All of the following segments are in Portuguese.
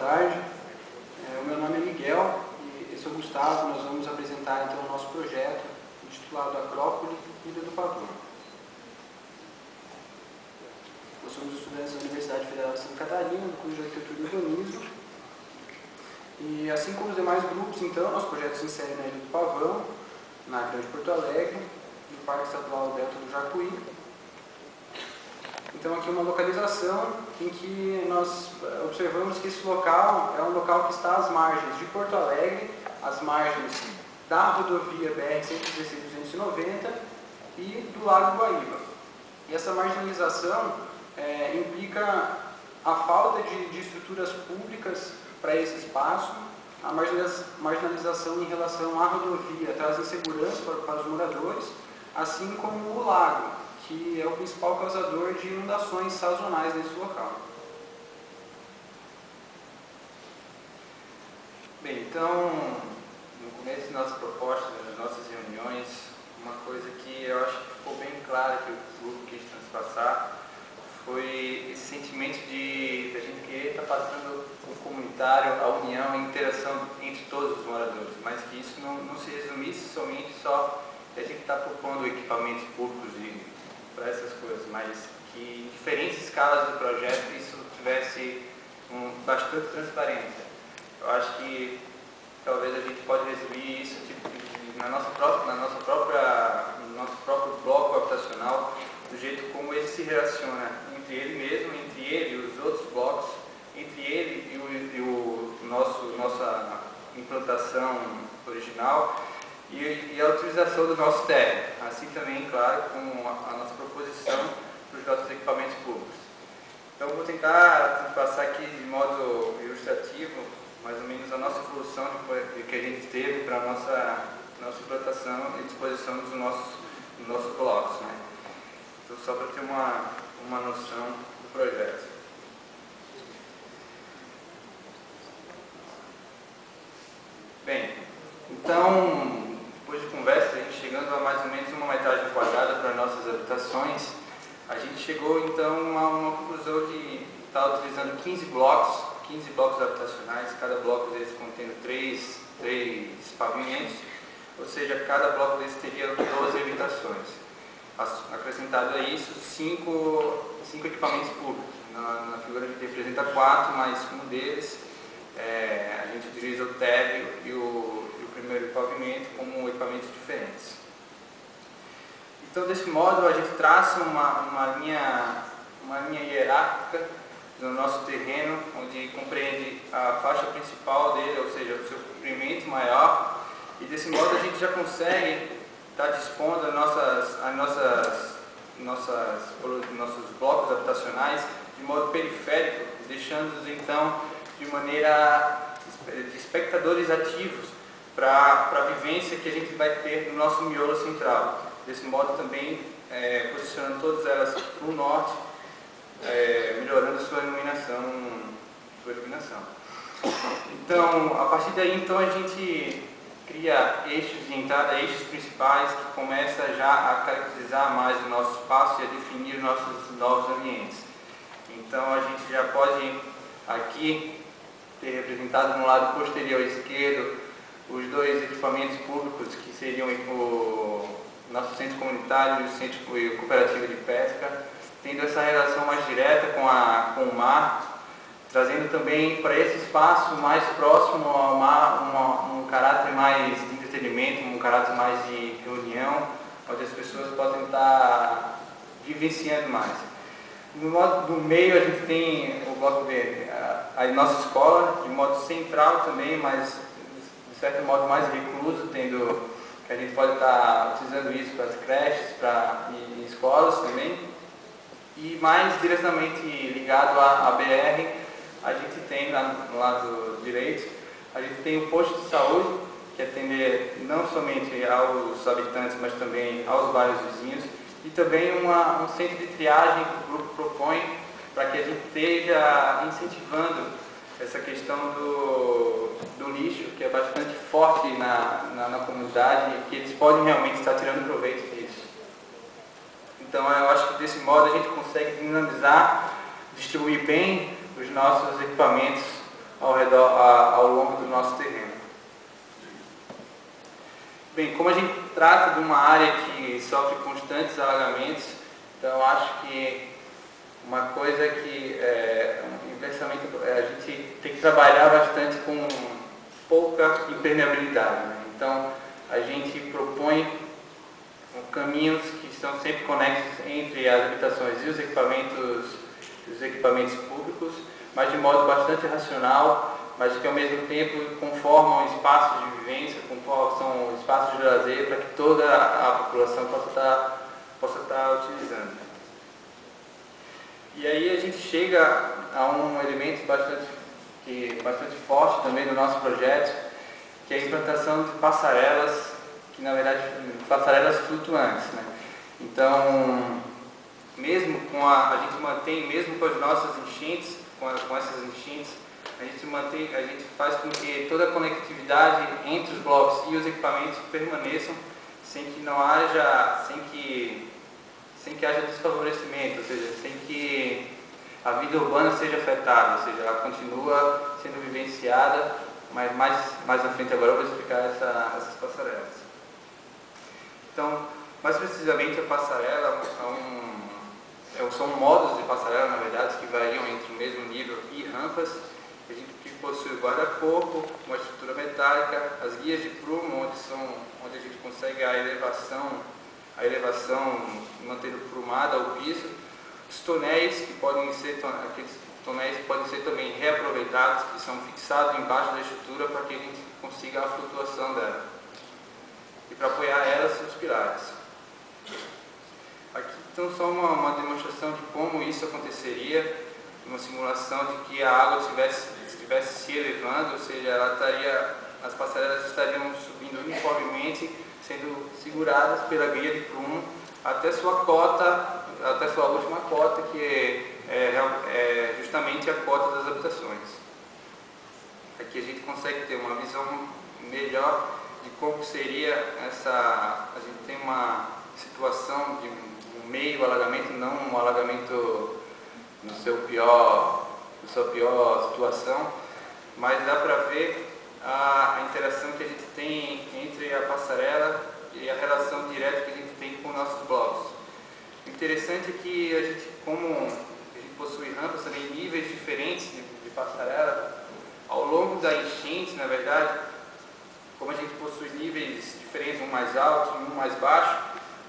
tarde. O meu nome é Miguel e esse é o Gustavo. Nós vamos apresentar então o nosso projeto intitulado Acrópole, Ilha do Pavão. Nós somos estudantes da Universidade Federal de Santa Catarina, do curso de Arquitetura e Urbanismo. E assim como os demais grupos, então, nosso projeto se insere na Ilha do Pavão, na Grande Porto Alegre, no Parque Estadual Delta do Jacuí. Então aqui uma localização em que nós observamos que esse local é um local que está às margens de Porto Alegre, às margens da rodovia BR-116-290 e do Lago Guaíba. E essa marginalização implica a falta de estruturas públicas para esse espaço. A marginalização em relação à rodovia traz insegurança para os moradores, assim como o lago, que é o principal causador de inundações sazonais nesse local. Bem, então, no começo de nossa proposta, das nossas reuniões, uma coisa que eu acho que ficou bem clara que o grupo quis transpassar foi esse sentimento de a gente querer estar passando o comunitário, a união, a interação entre todos os moradores, mas que isso não se resumisse somente só a gente estar propondo equipamentos públicos para essas coisas, mas que em diferentes escalas do projeto isso tivesse bastante transparência. Eu acho que talvez a gente pode resumir isso no nosso próprio bloco habitacional, do jeito como ele se relaciona entre ele mesmo, entre ele e os outros blocos, entre ele e nossa implantação original e a utilização do nosso térreo, assim também, claro, com a nossa proposição para os nossos equipamentos públicos. Então, vou tentar passar aqui de modo ilustrativo, mais ou menos, a nossa evolução que a gente teve para a nossa implantação e disposição dos nossos blocos, né? Então, só para ter uma noção do projeto. Bem, então, depois de conversa, a gente chegando a mais ou menos uma metragem quadrada para nossas habitações, a gente chegou então a uma conclusão de estar utilizando 15 blocos habitacionais, cada bloco deles contendo 3 pavimentos, ou seja, cada bloco deles teria 12 habitações. Acrescentado a isso, 5 equipamentos públicos. Na figura a gente representa 4, mas um deles a gente utiliza o térreo e o primeiro pavimento como equipamentos diferentes. Então, desse modo, a gente traça uma linha hierárquica do nosso terreno, onde compreende a faixa principal dele, ou seja, o seu comprimento maior, e desse modo a gente já consegue estar dispondo nossos blocos habitacionais de modo periférico, deixando-os então de maneira de espectadores ativos para a vivência que a gente vai ter no nosso miolo central. Desse modo também posicionando todas elas para o norte, melhorando sua iluminação. Então, a partir daí, então, a gente cria eixos de entrada, eixos principais, que começa já a caracterizar mais o nosso espaço e a definir nossos novos ambientes. Então, a gente já pode aqui ter representado no lado posterior esquerdo os 2 equipamentos públicos, que seriam o nosso centro comunitário e o cooperativo de pesca, tendo essa relação mais direta com o mar, trazendo também para esse espaço mais próximo ao mar um caráter mais de entretenimento, um caráter mais de reunião, onde as pessoas podem estar vivenciando mais. No meio a gente tem o bloco verde, a nossa escola, de modo central também, mas de certo modo mais recluso, tendo que a gente pode estar utilizando isso para as creches e escolas também. E mais diretamente ligado à BR, a gente tem no lado direito, a gente tem o posto de saúde, que atende não somente aos habitantes, mas também aos bairros vizinhos, e também um centro de triagem que o grupo propõe para que a gente esteja incentivando essa questão do lixo, que é bastante forte na comunidade, e que eles podem realmente estar tirando proveito disso. Então, eu acho que desse modo a gente consegue dinamizar, distribuir bem os nossos equipamentos ao longo do nosso terreno. Bem, como a gente trata de uma área que sofre constantes alagamentos, então acho que uma coisa que inversamente a gente tem que trabalhar bastante com pouca impermeabilidade, né? Então a gente propõe caminhos que estão sempre conexos entre as habitações e os equipamentos públicos, mas de modo bastante racional, mas que ao mesmo tempo conformam espaços de vivência, são espaços de lazer para que toda a população possa estar utilizando. E aí a gente chega a um elemento bastante forte também do nosso projeto, que é a implantação de passarelas, que na verdade passarelas flutuantes, né? Então, mesmo a gente mantém, mesmo com as nossas enchentes, com essas enchentes, a gente faz com que toda a conectividade entre os blocos e os equipamentos permaneçam sem que haja desfavorecimento, ou seja, sem que a vida urbana seja afetada, ou seja, ela continua sendo vivenciada, mas mais à frente agora eu vou explicar essas passarelas. Então, mais precisamente a passarela são modos de passarela, na verdade, que variam entre o mesmo nível e rampas. A gente possui o guarda-corpo, uma estrutura metálica, as guias de prumo, onde a gente consegue a elevação mantendo prumada ao piso, os tonéis, aqueles tonéis que podem ser também reaproveitados, que são fixados embaixo da estrutura para que a gente consiga a flutuação dela. E para apoiar elas, os pilares. Aqui então só uma demonstração de como isso aconteceria, uma simulação de que a água estivesse se elevando, ou seja, as passarelas estariam subindo uniformemente, sendo seguradas pela guia de prumo até sua última cota, que é justamente a cota das habitações. Aqui a gente consegue ter uma visão melhor de como seria a gente tem uma situação de um meio alagamento, não um alagamento na sua pior situação, mas dá para ver a interação que a gente tem entre a passarela e a relação direta que a gente tem com nossos blocos. O interessante é que como a gente possui rampas também, níveis diferentes de passarela, ao longo da enchente, na verdade, como a gente possui níveis diferentes, um mais alto e um mais baixo,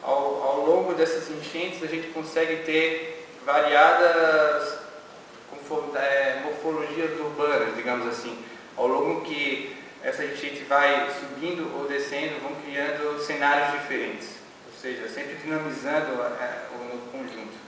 ao longo dessas enchentes a gente consegue ter variadas morfologias urbanas, digamos assim, ao longo que essa enchente vai subindo ou descendo, vão criando cenários diferentes, ou seja, sempre dinamizando o conjunto.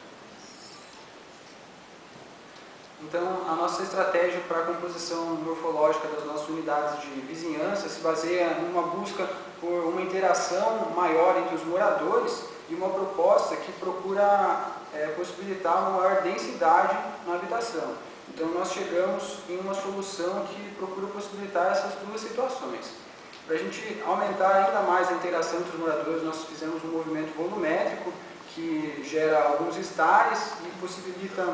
Então, a nossa estratégia para a composição morfológica das nossas unidades de vizinhança se baseia numa busca por uma interação maior entre os moradores e uma proposta que procura possibilitar uma maior densidade na habitação. Então, nós chegamos em uma solução que procura possibilitar essas duas situações. Para a gente aumentar ainda mais a interação entre os moradores, nós fizemos um movimento volumétrico que gera alguns estares e possibilita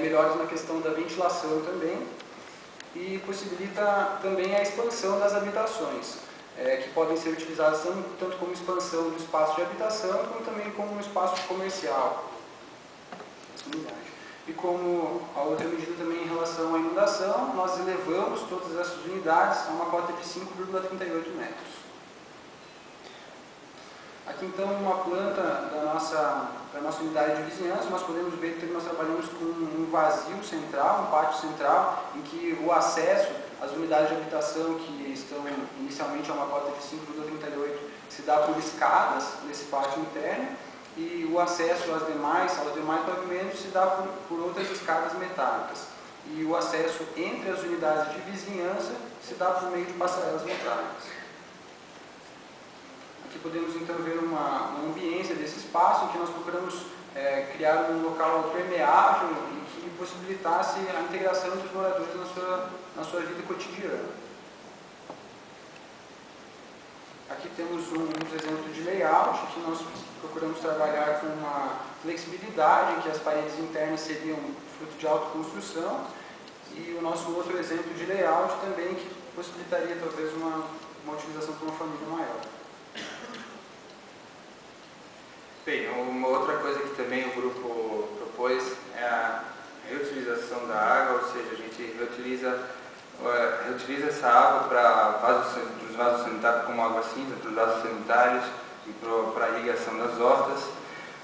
melhores na questão da ventilação também, e possibilita também a expansão das habitações, que podem ser utilizadas tanto como expansão do espaço de habitação, como também como um espaço comercial. E como a outra medida também em relação à inundação, nós elevamos todas essas unidades a uma cota de 5,38 metros. Aqui então uma planta da nossa unidade de vizinhança, nós podemos ver que nós trabalhamos com um vazio central, um pátio central, em que o acesso às unidades de habitação que estão inicialmente a uma cota de 5,38 se dá por escadas nesse pátio interno, e o acesso aos demais pavimentos se dá por outras escadas metálicas. E o acesso entre as unidades de vizinhança se dá por meio de passarelas metálicas. Aqui podemos então ver uma ambiência desse espaço em que nós procuramos criar um local permeável e que possibilitasse a integração dos moradores na sua vida cotidiana. Aqui temos uns exemplos de layout, que nós procuramos trabalhar com uma flexibilidade, em que as paredes internas seriam fruto de autoconstrução, E o nosso outro exemplo de layout também, que possibilitaria talvez uma utilização para uma família maior. Bem, uma outra coisa que também o grupo propôs é a reutilização da água, ou seja, a gente reutiliza essa água para os vasos sanitários como água cinza, para os vasos sanitários e para a irrigação das hortas.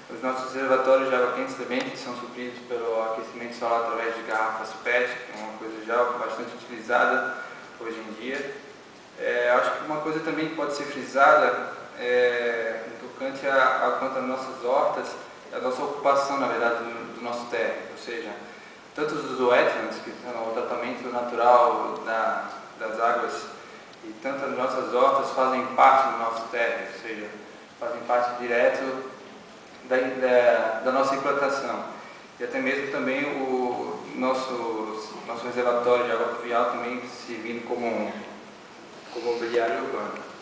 Os nossos reservatórios de água quente também, que são supridos pelo aquecimento solar através de garrafas PET, que é uma coisa já bastante utilizada hoje em dia. Acho que uma coisa também que pode ser frisada no tocante quanto às nossas hortas, é a nossa ocupação, na verdade, do nosso térreo, ou seja, tanto os wetlands, que são o tratamento natural das águas, e tanto as nossas hortas fazem parte do nosso térreo, ou seja, fazem parte direto da nossa implantação. E até mesmo também o nosso reservatório de água pluvial também servindo como mobiliário urbano.